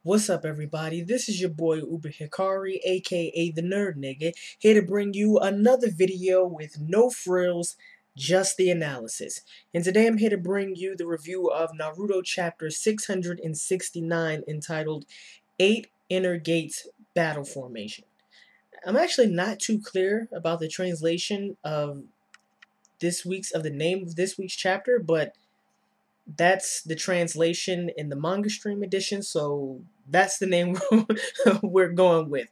What's up, everybody? This is your boy Uber Hikari, aka the Nerd Nigga, here to bring you another video with no frills, just the analysis. And today I'm here to bring you the review of Naruto Chapter 669 entitled 8 Inner Gates Battle Formation. I'm actually not too clear about the translation of the name of this week's chapter, but that's the translation in the manga stream edition, so that's the name we're going with.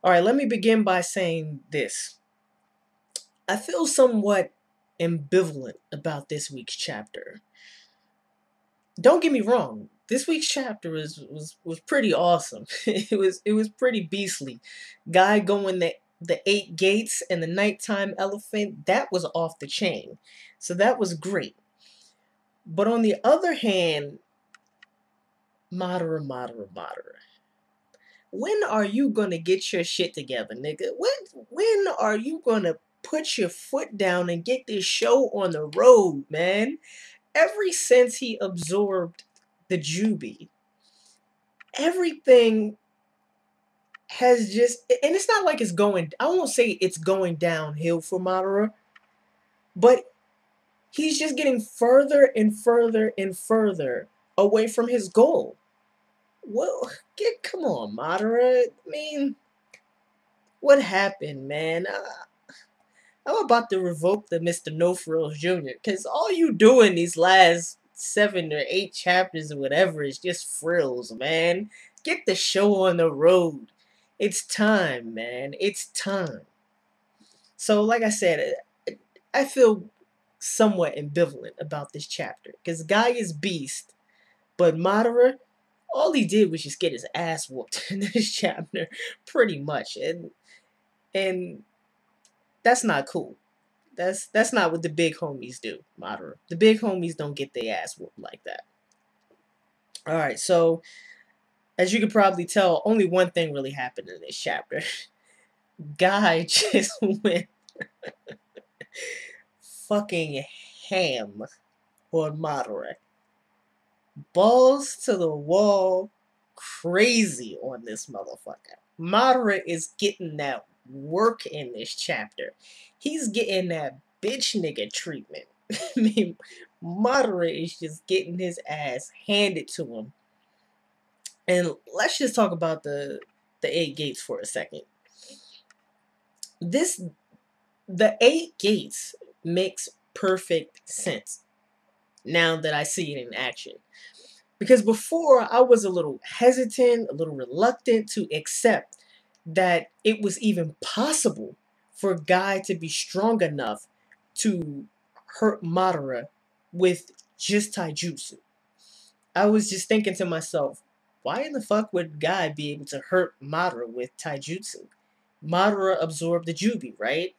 Alright, let me begin by saying this. I feel somewhat ambivalent about this week's chapter. Don't get me wrong, this week's chapter was pretty awesome. It was pretty beastly. Guy going the 8 gates and the nighttime elephant, that was off the chain. So that was great. But on the other hand, Madara. When are you gonna get your shit together, nigga? When are you gonna put your foot down and get this show on the road, man? Ever since he absorbed the Jubi, everything has just, and it's not like it's going, I won't say it's going downhill for Madara, but he's just getting further and further and further away from his goal. Well, come on, Madara. I mean, what happened, man? I'm about to revoke the Mr. No Frills Jr. Because all you do in these last 7 or 8 chapters or whatever is just frills, man. Get the show on the road. It's time, man. It's time. So, like I said, I feel somewhat ambivalent about this chapter. Because Guy is beast, but Madara, all he did was just get his ass whooped in this chapter, pretty much, and that's not cool. That's not what the big homies do, Madara. The big homies don't get their ass whooped like that. All right, so as you can probably tell, only one thing really happened in this chapter. Guy just went fucking ham on Madara. Balls to the wall, crazy on this motherfucker. Madara is getting that work in this chapter. He's getting that bitch nigga treatment. I mean, Madara is just getting his ass handed to him. And let's just talk about the 8 gates for a second. The 8 gates makes perfect sense now that I see it in action. Because before, I was a little hesitant, a little reluctant to accept that it was even possible for a guy to be strong enough to hurt Madara with just taijutsu. I was just thinking to myself, why in the fuck would Guy be able to hurt Madara with taijutsu? Madara absorbed the Jubi, right?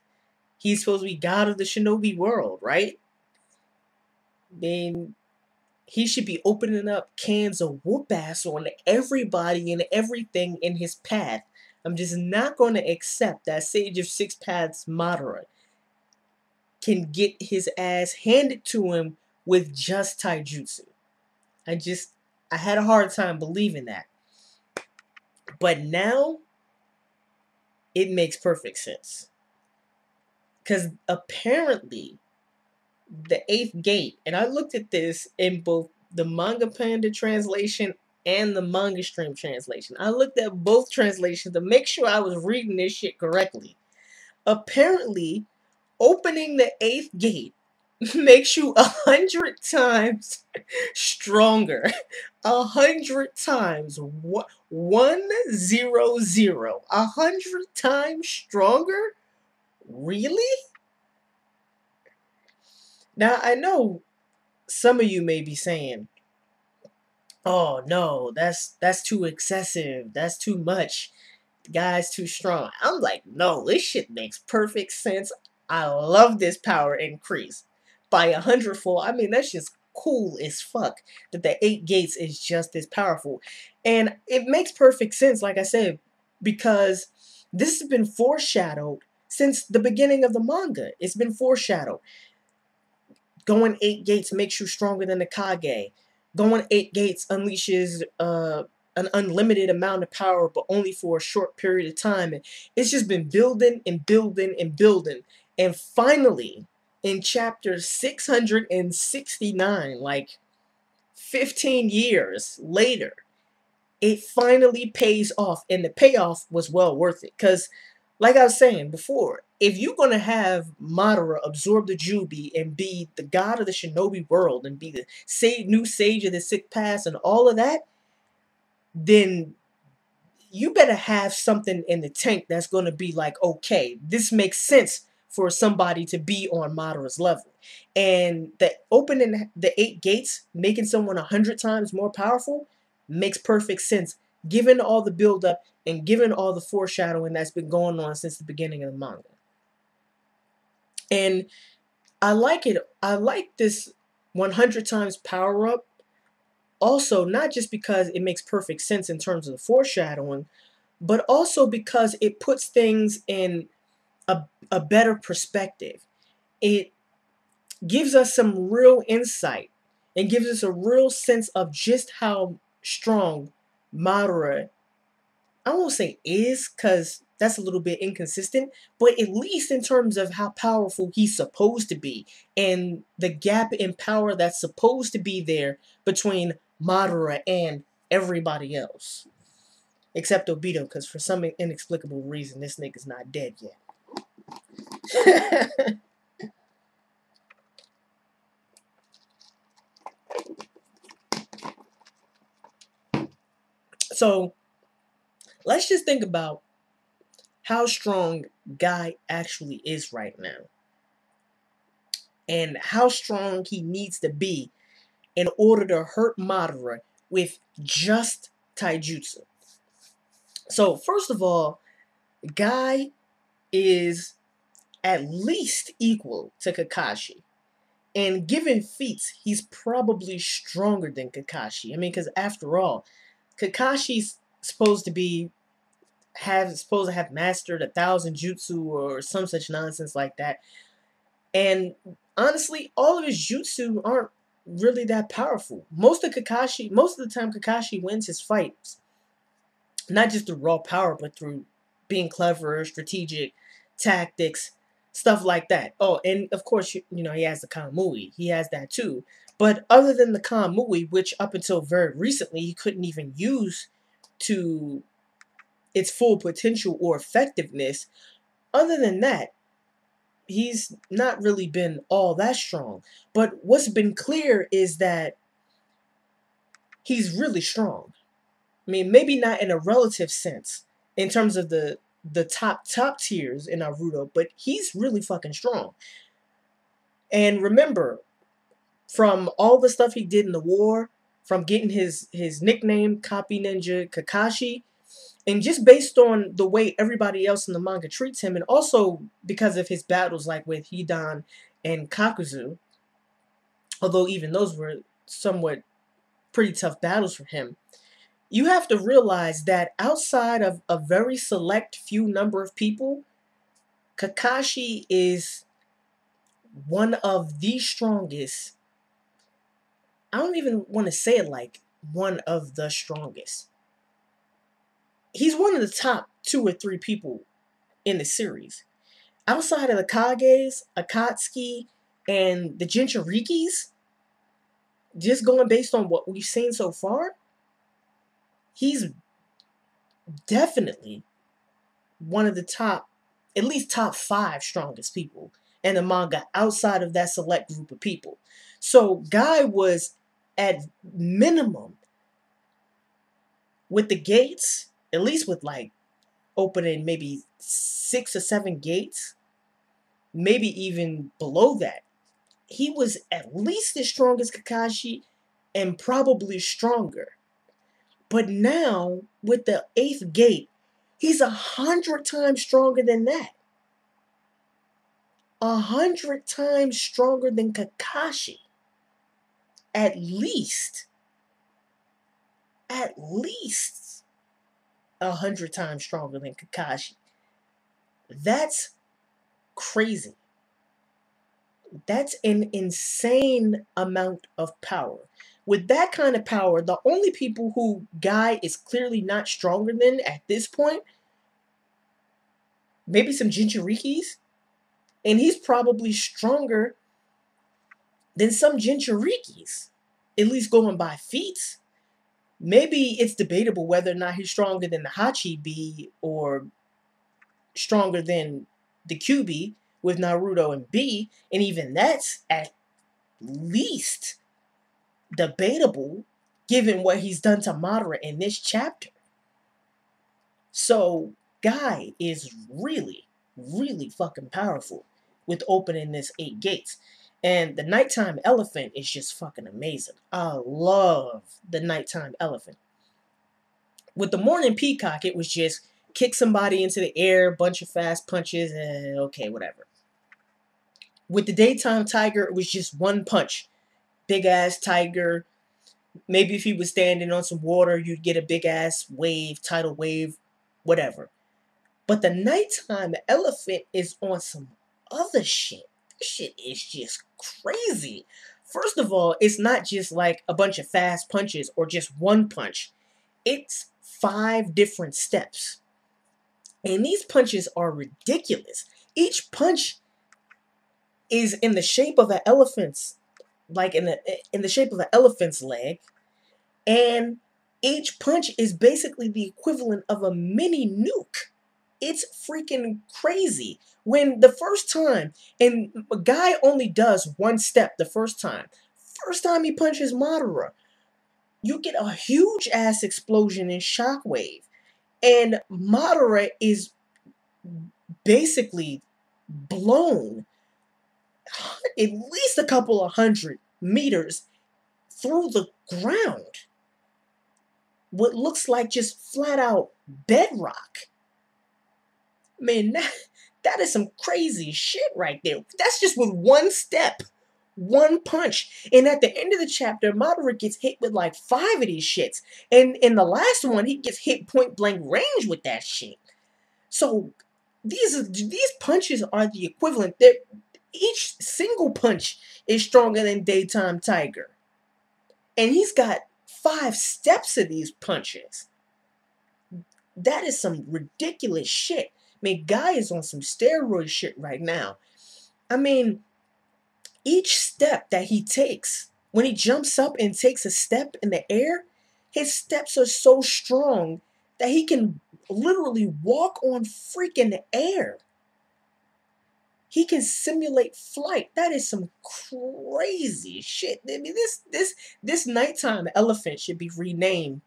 He's supposed to be god of the shinobi world, right? Then he should be opening up cans of whoop ass on everybody and everything in his path. I'm just not going to accept that Sage of Six Paths Madara can get his ass handed to him with just taijutsu. I had a hard time believing that. But now, it makes perfect sense. Because apparently, the 8th gate, and I looked at this in both the Manga Panda translation and the Manga Stream translation. I looked at both translations to make sure I was reading this shit correctly. Apparently, opening the 8th gate makes you 100 times stronger. 100 times. 100. 100 times stronger? Really? Now, I know some of you may be saying, oh no, that's too excessive, that's too much, the guy's too strong. I'm like, no, this shit makes perfect sense. I love this power increase by 100-fold. I mean, that's just cool as fuck that the 8 gates is just as powerful. And it makes perfect sense, like I said, because this has been foreshadowed since the beginning of the manga. It's been foreshadowed. Going 8 gates makes you stronger than the Kage. Going 8 gates unleashes a an unlimited amount of power, but only for a short period of time. And it's just been building and building and building. And finally, in chapter 669, like 15 years later, it finally pays off. And the payoff was well worth it. Because, like I was saying before, if you're going to have Madara absorb the Jubi and be the god of the shinobi world and be the new sage of the Sixth Path and all of that, then you better have something in the tank that's going to be like, okay, this makes sense for somebody to be on Madara's level. And the opening the 8 gates, making someone 100 times more powerful, makes perfect sense, given all the build-up and given all the foreshadowing that's been going on since the beginning of the manga. And I like it. I like this 100 times power-up. Also, not just because it makes perfect sense in terms of the foreshadowing, but also because it puts things in a better perspective. It gives us some real insight and gives us a real sense of just how strong Madara, I won't say is, because that's a little bit inconsistent, but at least in terms of how powerful he's supposed to be and the gap in power that's supposed to be there between Madara and everybody else. Except Obito, because for some inexplicable reason, this nigga's not dead yet. So, let's just think about how strong Guy actually is right now. And how strong he needs to be in order to hurt Madara with just taijutsu. So, first of all, Guy is at least equal to Kakashi. And given feats, he's probably stronger than Kakashi. I mean, because after all, Kakashi's supposed to have mastered 1,000 jutsu or some such nonsense like that. And honestly, all of his jutsu aren't really that powerful. Most of the time Kakashi wins his fights, not just through raw power, but through being clever, strategic, tactics, stuff like that. Oh, and of course, you know, he has the Kamui. He has that too. But other than the Kamui, which up until very recently he couldn't even use to its full potential or effectiveness, other than that, he's not really been all that strong. But what's been clear is that he's really strong. I mean, maybe not in a relative sense in terms of the top tiers in Naruto, but he's really fucking strong. And remember, from all the stuff he did in the war, from getting his nickname Copy Ninja Kakashi, and just based on the way everybody else in the manga treats him, and also because of his battles like with Hidan and Kakuzu, although even those were somewhat pretty tough battles for him, you have to realize that outside of a very select few number of people, Kakashi is one of the strongest. I don't even want to say it like one of the strongest. He's one of the top 2 or 3 people in the series. Outside of the Kages, Akatsuki, and the Jinchurikis, just going based on what we've seen so far, he's definitely one of the top, at least top 5 strongest people in the manga outside of that select group of people. So Guy was at minimum with the gates, at least with like opening maybe 6 or 7 gates, maybe even below that. He was at least as strong as Kakashi and probably stronger. But now, with the 8th gate, he's 100 times stronger than that. 100 times stronger than Kakashi. At least 100 times stronger than Kakashi. That's crazy. That's an insane amount of power. With that kind of power, the only people who Guy is clearly not stronger than at this point, maybe some Jinchurikis, and he's probably stronger than some Jinchurikis, at least going by feats. Maybe it's debatable whether or not he's stronger than the Hachibi or stronger than the Kyuubi with Naruto and B, and even that's at least debatable given what he's done to Madara in this chapter. So Guy is really, really fucking powerful with opening this 8 gates. And the nighttime elephant is just fucking amazing. I love the nighttime elephant. With the morning peacock, it was just kick somebody into the air, bunch of fast punches, and okay, whatever. With the daytime tiger, it was just one punch. Big ass tiger. Maybe if he was standing on some water, you'd get a big ass wave, tidal wave, whatever. But the nighttime elephant is on some other shit. This shit is just crazy. First of all, it's not just like a bunch of fast punches or just one punch. It's 5 different steps. And these punches are ridiculous. Each punch is in the shape of an elephant's, like in the shape of an elephant's leg. And each punch is basically the equivalent of a mini nuke. It's freaking crazy. When the first time, and a guy only does one step the first time. First time he punches Madara, you get a huge ass explosion in shockwave. And Madara is basically blown at least a couple of 100 meters through the ground. What looks like just flat out bedrock. Man, that is some crazy shit right there. That's just with one step, one punch. And at the end of the chapter, Madara gets hit with like 5 of these shits. And in the last one, he gets hit point blank range with that shit. So these punches are the equivalent. Each single punch is stronger than Daytime Tiger. And he's got 5 steps of these punches. That is some ridiculous shit. I mean, Guy is on some steroid shit right now. I mean, each step that he takes, when he jumps up and takes a step in the air, his steps are so strong that he can literally walk on freaking air. He can simulate flight. That is some crazy shit. I mean, this nighttime elephant should be renamed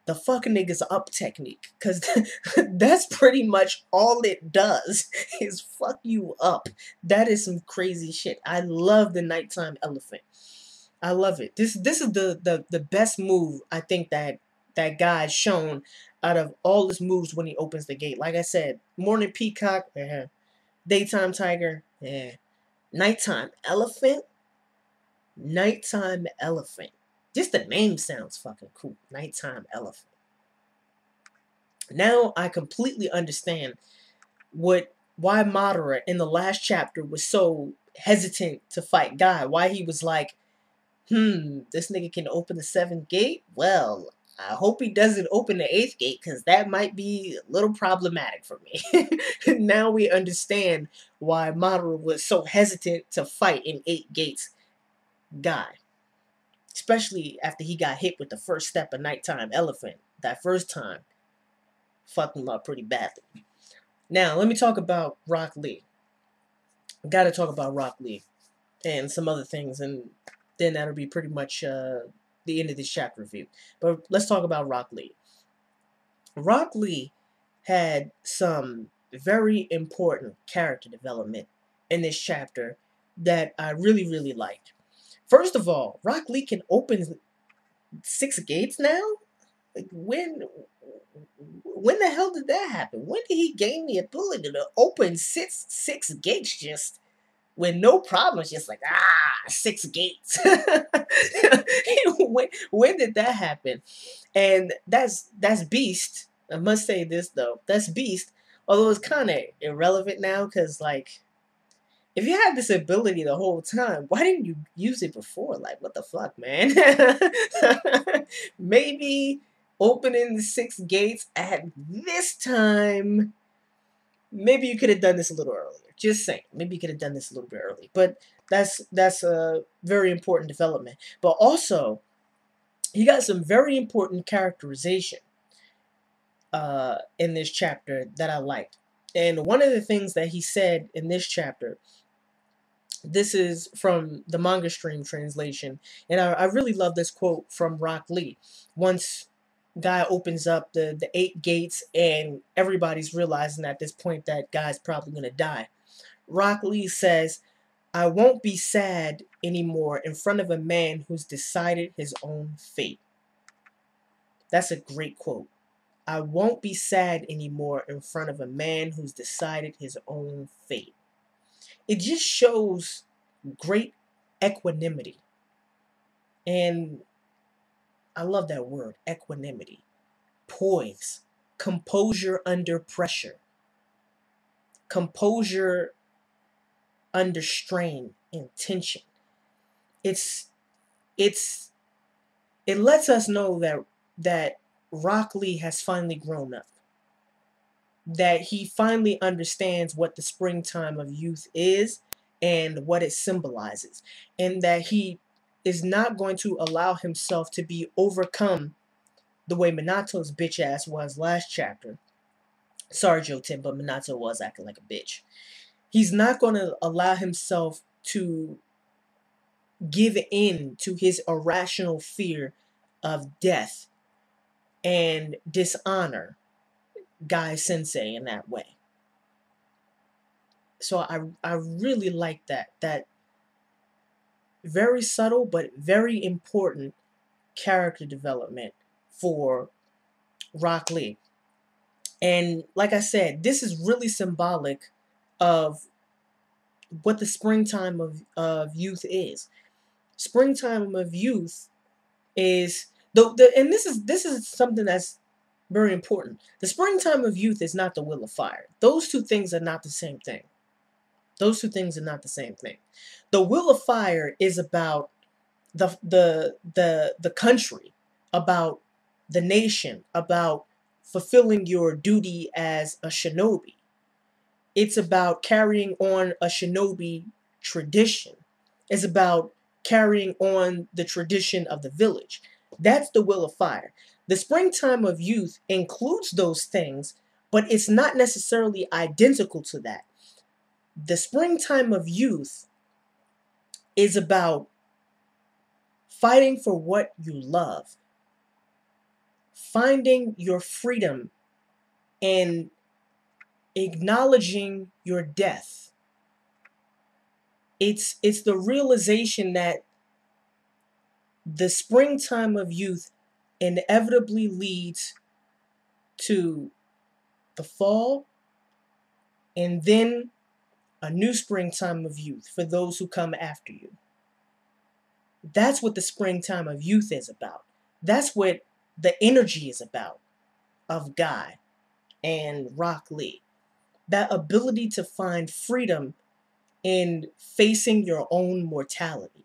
the fuck niggas up technique, because that's pretty much all it does is fuck you up. That is some crazy shit. I love the nighttime elephant. I love it. This is the best move I think that guy's shown out of all his moves when he opens the gate. Like I said, morning peacock, daytime tiger, nighttime elephant. Nighttime elephant. Just the name sounds fucking cool. Nighttime elephant. Now I completely understand why Madara in the last chapter was so hesitant to fight Guy. Why he was like, this nigga can open the 7th gate? Well, I hope he doesn't open the 8th gate, because that might be a little problematic for me. Now we understand why Madara was so hesitant to fight in 8 gates Guy. Especially after he got hit with the first step of Nighttime Elephant. That first time. Fucked him up pretty badly. Now, let me talk about Rock Lee. Gotta talk about Rock Lee. And some other things. And then that'll be pretty much the end of this chapter review. But let's talk about Rock Lee. Rock Lee had some very important character development in this chapter that I really, really liked. First of all, Rock Lee can open 6 gates now? Like, when the hell did that happen? When did he gain the ability to open six gates just with no problems? Just like, 6 gates. when did that happen? And that's beast. I must say this, though. That's beast. Although it's kind of irrelevant now, because, like, if you had this ability the whole time, why didn't you use it before? Like, what the fuck, man? Maybe opening the 6 gates at this time. Maybe you could have done this a little earlier. Just saying. Maybe you could have done this a little bit early. But that's a very important development. But also, he got some very important characterization in this chapter that I liked. And one of the things that he said in this chapter, this is from the Manga Stream translation, and I really love this quote from Rock Lee. Once Guy opens up the 8 gates and everybody's realizing at this point that Guy's probably going to die, Rock Lee says, "I won't be sad anymore in front of a man who's decided his own fate." That's a great quote. I won't be sad anymore in front of a man who's decided his own fate. It just shows great equanimity. And I love that word, equanimity. Poise, composure under pressure, composure under strain and tension. It lets us know that Rock Lee has finally grown up. That he finally understands what the springtime of youth is and what it symbolizes. And that he is not going to allow himself to be overcome the way Minato's bitch ass was last chapter. Sorry, Joe Tim, but Minato was acting like a bitch. He's not going to allow himself to give in to his irrational fear of death and dishonor Guy Sensei in that way. So I really like that very subtle but very important character development for Rock Lee. And like I said, this is really symbolic of what the springtime of youth is. Springtime of youth is and this is something that's very important. The springtime of youth is not the will of fire. Those two things are not the same thing. Those two things are not the same thing. The will of fire is about the country, about the nation, about fulfilling your duty as a shinobi. It's about carrying on a shinobi tradition. It's about carrying on the tradition of the village. That's the will of fire. The springtime of youth includes those things, but it's not necessarily identical to that. The springtime of youth is about fighting for what you love, finding your freedom, and acknowledging your death. It's the realization that the springtime of youth inevitably leads to the fall and then a new springtime of youth for those who come after you. That's what the springtime of youth is about. That's what the energy is about of Guy and Rock Lee. That ability to find freedom in facing your own mortality,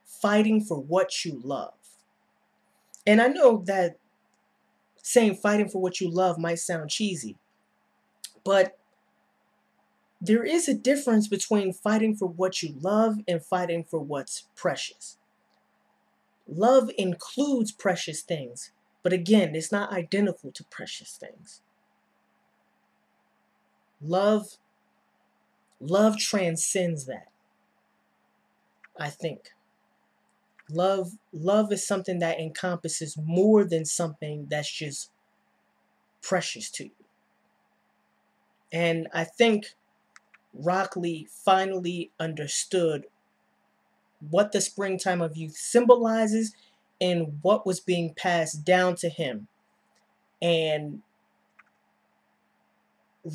fighting for what you love. And I know that saying fighting for what you love might sound cheesy, but there is a difference between fighting for what you love and fighting for what's precious. Love includes precious things, but again, it's not identical to precious things. Love transcends that, I think. Love is something that encompasses more than something that's just precious to you. And I think Rock Lee finally understood what the springtime of youth symbolizes and what was being passed down to him, and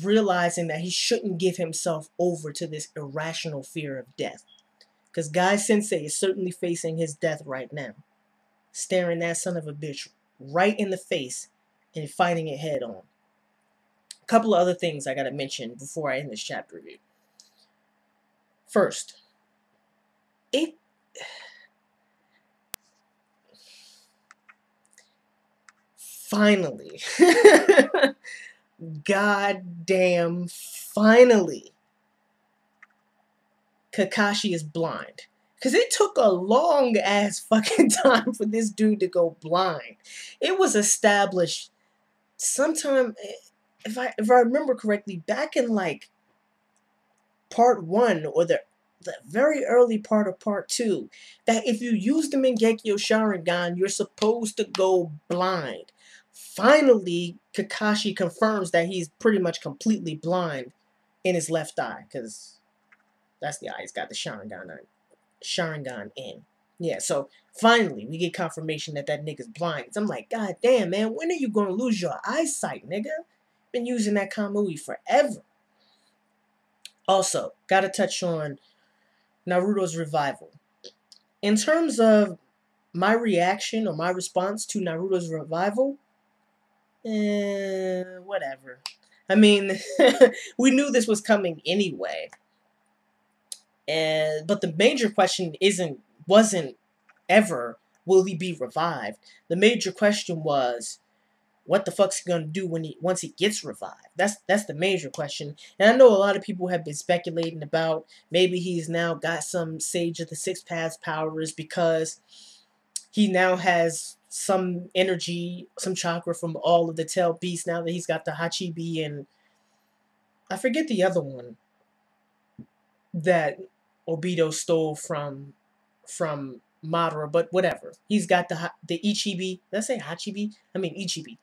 realizing that he shouldn't give himself over to this irrational fear of death. Because Guy Sensei is certainly facing his death right now, staring that son of a bitch right in the face and fighting it head on. A couple of other things I gotta mention before I end this chapter review. First, it finally, goddamn finally, Kakashi is blind. Because it took a long ass fucking time for this dude to go blind. It was established sometime, if I remember correctly, back in like part 1 or the very early part of part 2, that if you use the Mangekyo Sharingan, you're supposed to go blind. Finally, Kakashi confirms that he's pretty much completely blind in his left eye, because that's the eye he's got the Sharingan in. Yeah, so finally we get confirmation that that nigga's blind. So I'm like, God damn, man, when are you gonna lose your eyesight, nigga? Been using that Kamui forever. Also, gotta touch on Naruto's revival. In terms of my reaction or my response to Naruto's revival, whatever. I mean, we knew this was coming anyway. But the major question wasn't ever will he be revived. The major question was, what the fuck's he gonna do once he gets revived? That's the major question. And I know a lot of people have been speculating about maybe he's now got some Sage of the Six Paths powers because he now has some energy, some chakra from all of the tail beasts now that he's got the Hachibi, and I forget the other one that Obito stole from Madara, but whatever. He's got the Ichibi. Did I say Hachibi? I mean Ichibi.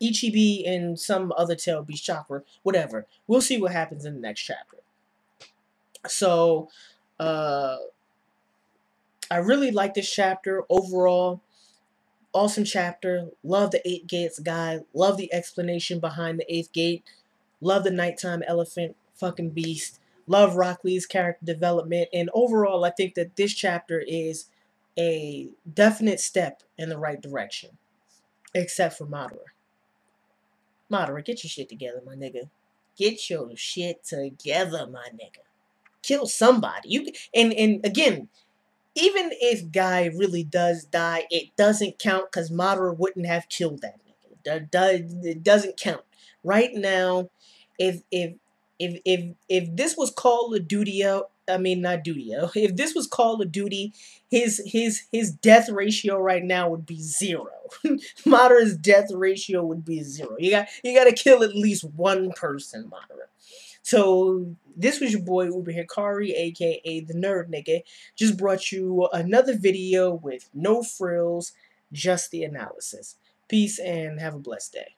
Ichibi and some other tail beast chakra, whatever. We'll see what happens in the next chapter. So, I really like this chapter overall. Awesome chapter. Love the 8 gates guy. Love the explanation behind the 8th gate. Love the nighttime elephant fucking beast. Love Rock Lee's character development. And overall, I think that this chapter is a definite step in the right direction. Except for Madara. Madara, get your shit together, my nigga. Get your shit together, my nigga. Kill somebody. And again, even if Guy really does die, it doesn't count because Madara wouldn't have killed that nigga. It doesn't count. Right now, if this was Call of Duty, I mean not Duty, if this was Call of Duty, his death ratio right now would be 0. Madara's death ratio would be 0. You got to kill at least one person, Madara. So this was your boy Uber Hikari, aka the Nerd Nigga. Just brought you another video with no frills, just the analysis. Peace and have a blessed day.